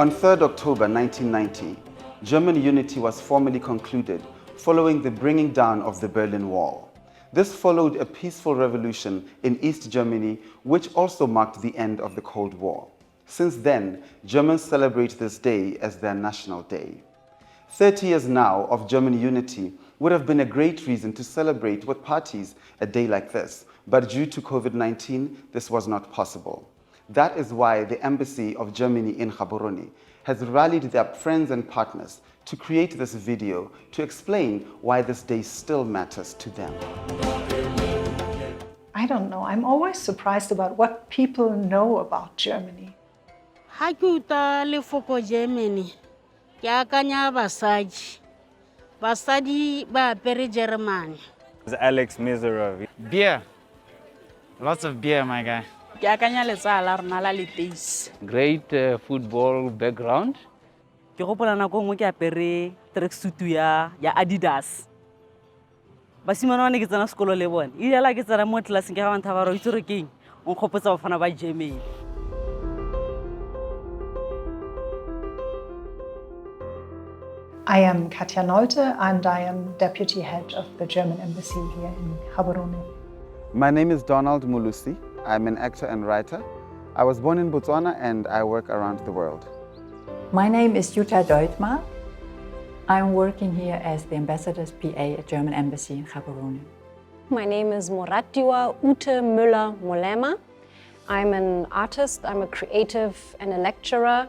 On 3rd October 1990, German unity was formally concluded following the bringing down of the Berlin Wall. This followed a peaceful revolution in East Germany, which also marked the end of the Cold War. Since then, Germans celebrate this day as their national day. 30 years now of German unity would have been a great reason to celebrate with parties a day like this, but due to COVID-19, this was not possible. That is why the Embassy of Germany in Gaborone has rallied their friends and partners to create this video to explain why this day still matters to them. I don't know. I'm always surprised about what people know about Germany. Ha ke utlwa lefoko Germany, ke akanya basadi ba apere German. Alex Miserov. Beer. Lots of beer, my guy. Ke akanya letsala la rona la leteisi. Great football background. Ke gopola nako nngwe ke apere tracksuit ya Adidas. Basimane ba ne ke tsena sekolo le bone. Ile la ke tsena mo classeng ke ga bantha ba re itse re keng o nkgopotsa bafana ba Germany. I am Katja Nolte and I am Deputy Head of the German Embassy here in Gaborone. My name is Donald Mulusi. I'm an actor and writer. I was born in Botswana and I work around the world. My name is Jutta Deutmar. I'm working here as the Ambassador's PA at German Embassy in Gaborone. My name is Moratiwa Ute Müller-Molema. I'm an artist, I'm a creative and a lecturer,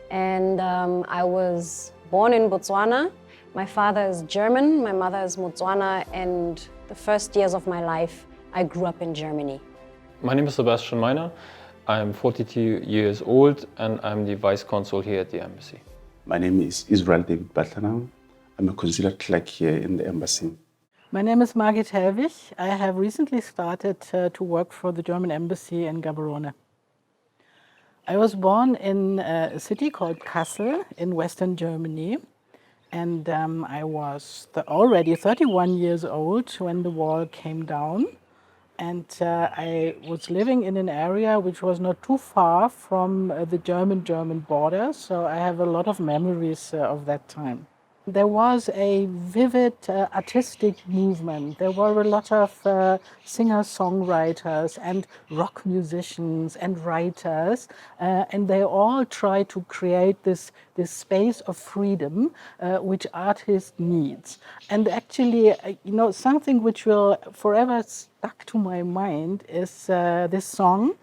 and I was born in Botswana. My father is German, my mother is Botswana, and the first years of my life I grew up in Germany. My name is Sebastian Meiner. I'm 42 years old and I'm the Vice Consul here at the Embassy. My name is Israel David Batlana. I'm a consular clerk here in the Embassy. My name is Margit Helwig. I have recently started to work for the German Embassy in Gaborone. I was born in a city called Kassel in Western Germany, and I was already 31 years old when the wall came down. And I was living in an area which was not too far from the German border, so I have a lot of memories of that time. There was a vivid artistic movement. There were a lot of singer-songwriters and rock musicians and writers, and they all tried to create this space of freedom which art needs. And actually, something which will forever stuck to my mind is this song,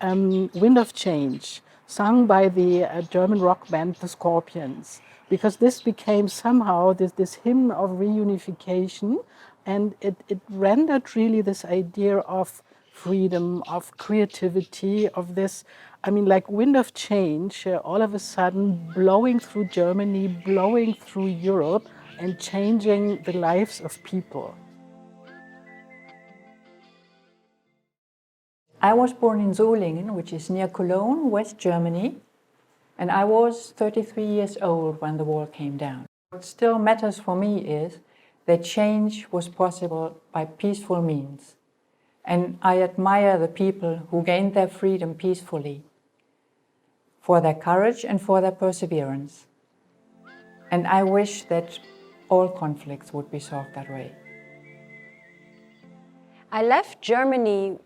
Wind of Change, sung by the German rock band The Scorpions. Because this became somehow this hymn of reunification, and it rendered really this idea of freedom, of creativity, of this, like wind of change, all of a sudden blowing through Germany, blowing through Europe, and changing the lives of people. I was born in Solingen, which is near Cologne, West Germany. And I was 33 years old when the wall came down. What still matters for me is that change was possible by peaceful means. And I admire the people who gained their freedom peacefully, for their courage and for their perseverance. And I wish that all conflicts would be solved that way. I left Germany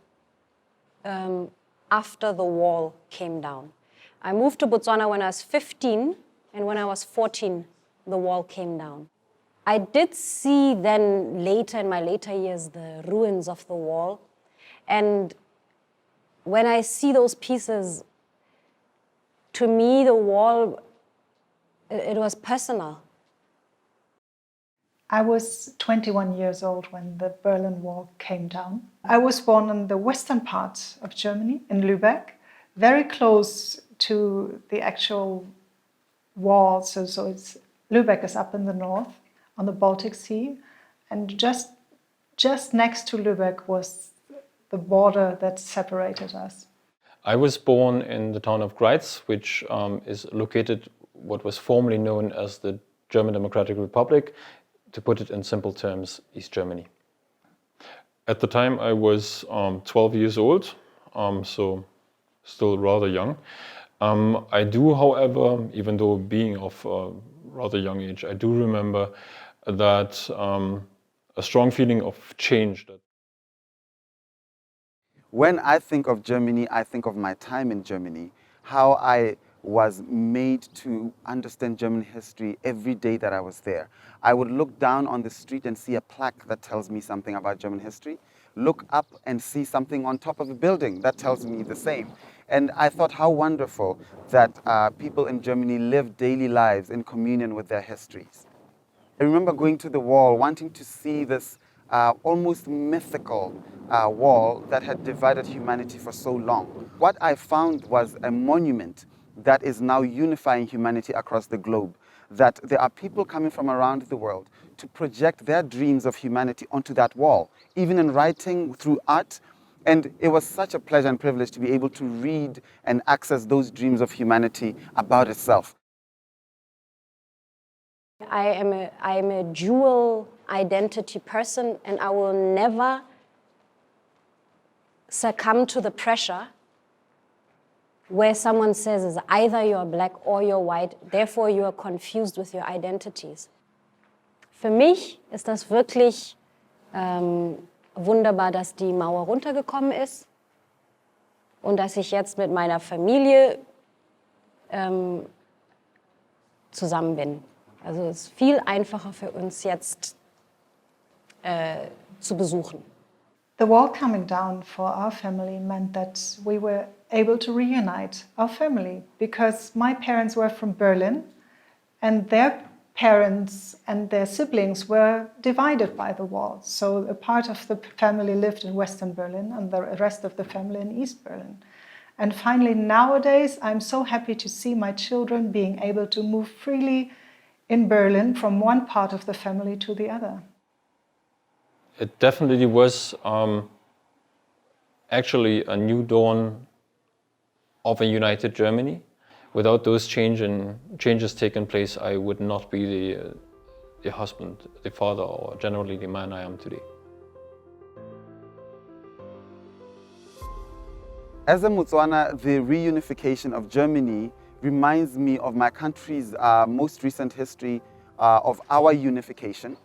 after the wall came down. I moved to Botswana when I was 15, and when I was 14, the wall came down. I did see then later, in my later years, the ruins of the wall. And when I see those pieces, to me, the wall, it was personal. I was 21 years old when the Berlin Wall came down. I was born in the western part of Germany, in Lübeck, very close to the actual wall. So Lübeck is up in the north on the Baltic Sea, and just next to Lübeck was the border that separated us. I was born in the town of Greiz, which is located what was formerly known as the German Democratic Republic, to put it in simple terms, East Germany. At the time I was 12 years old, so still rather young. I do, however, even though being of a rather young age, I do remember that a strong feeling of change. When I think of Germany, I think of my time in Germany, how I was made to understand German history every day that I was there. I would look down on the street and see a plaque that tells me something about German history, look up and see something on top of a building that tells me the same. And I thought how wonderful that people in Germany live daily lives in communion with their histories. I remember going to the wall, wanting to see this almost mythical wall that had divided humanity for so long. What I found was a monument that is now unifying humanity across the globe, that there are people coming from around the world to project their dreams of humanity onto that wall, even in writing, through art. And it was such a pleasure and privilege to be able to read and access those dreams of humanity about itself. I am a dual identity person, and I will never succumb to the pressure where someone says is either you're black or you're white, therefore you are confused with your identities. Für mich ist das wirklich wunderbar, dass die Mauer runtergekommen ist und dass ich jetzt mit meiner Familie zusammen bin. Also es ist viel einfacher für uns jetzt zu besuchen. The wall coming down for our family meant that we were able to reunite our family, because my parents were from Berlin and their parents and their siblings were divided by the wall. So a part of the family lived in Western Berlin and the rest of the family in East Berlin. And finally, nowadays, I'm so happy to see my children being able to move freely in Berlin from one part of the family to the other. It definitely was actually a new dawn of a united Germany. Without those changes taking place, I would not be the husband, the father, or generally the man I am today. As a Botswana, the reunification of Germany reminds me of my country's most recent history of our unification.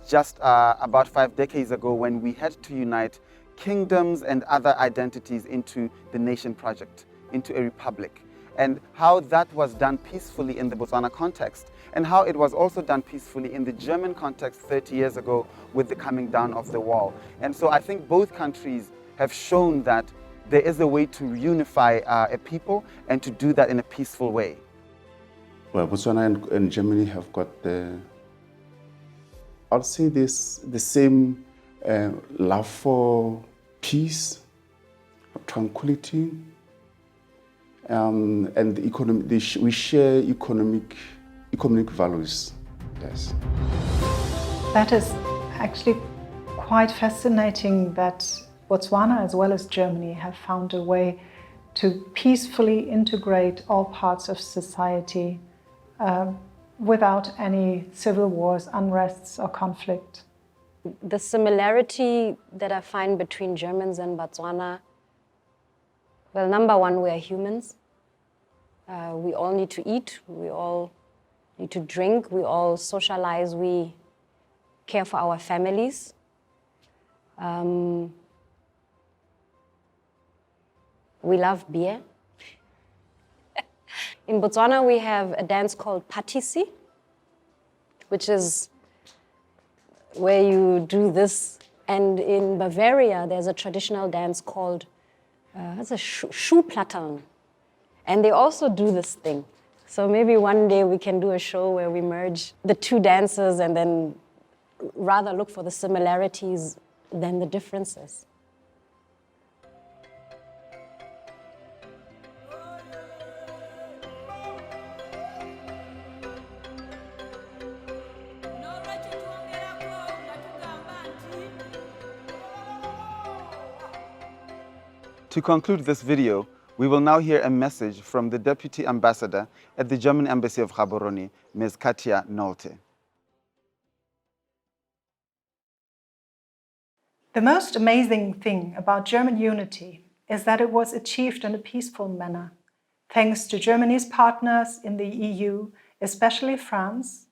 Just about 5 decades ago, when we had to unite kingdoms and other identities into the nation project, into a republic, and how that was done peacefully in the Botswana context, and how it was also done peacefully in the German context 30 years ago with the coming down of the wall. And so I think both countries have shown that there is a way to unify a people and to do that in a peaceful way. Well, Botswana and Germany have got I'd say the same love for peace, tranquility, and the economy. We share economic values. Yes. That is actually quite fascinating that Botswana as well as Germany have found a way to peacefully integrate all parts of society without any civil wars, unrests, or conflict. The similarity that I find between Germans and Botswana, well, number one, we are humans. We all need to eat, we all need to drink, we all socialize, we care for our families. We love beer. In Botswana, we have a dance called patisi, which is where you do this. And in Bavaria, there's a traditional dance called Schuhplattern. And they also do this thing. So maybe one day we can do a show where we merge the two dances and then rather look for the similarities than the differences. To conclude this video, we will now hear a message from the Deputy Ambassador at the German Embassy of Gaborone, Ms. Katja Nolte. The most amazing thing about German unity is that it was achieved in a peaceful manner, thanks to Germany's partners in the EU, especially France,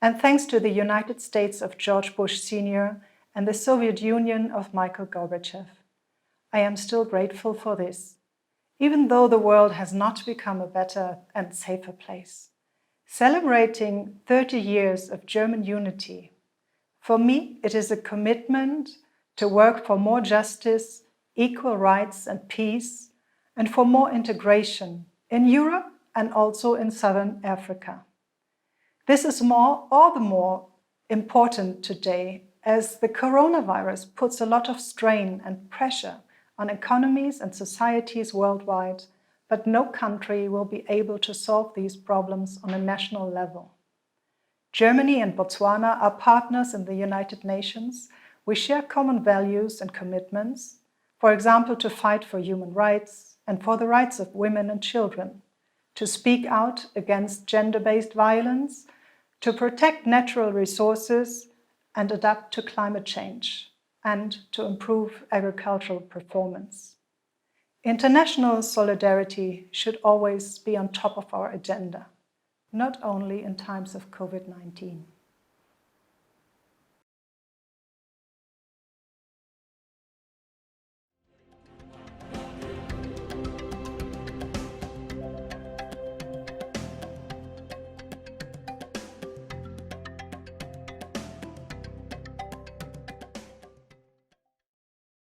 and thanks to the United States of George Bush Sr. and the Soviet Union of Mikhail Gorbachev. I am still grateful for this, even though the world has not become a better and safer place. Celebrating 30 years of German unity, for me, it is a commitment to work for more justice, equal rights and peace, and for more integration in Europe and also in Southern Africa. This is all the more important today as the coronavirus puts a lot of strain and pressure on economies and societies worldwide, but no country will be able to solve these problems on a national level. Germany and Botswana are partners in the United Nations. We share common values and commitments, for example, to fight for human rights and for the rights of women and children, to speak out against gender-based violence, to protect natural resources and adapt to climate change, and to improve agricultural performance. International solidarity should always be on top of our agenda, not only in times of COVID-19.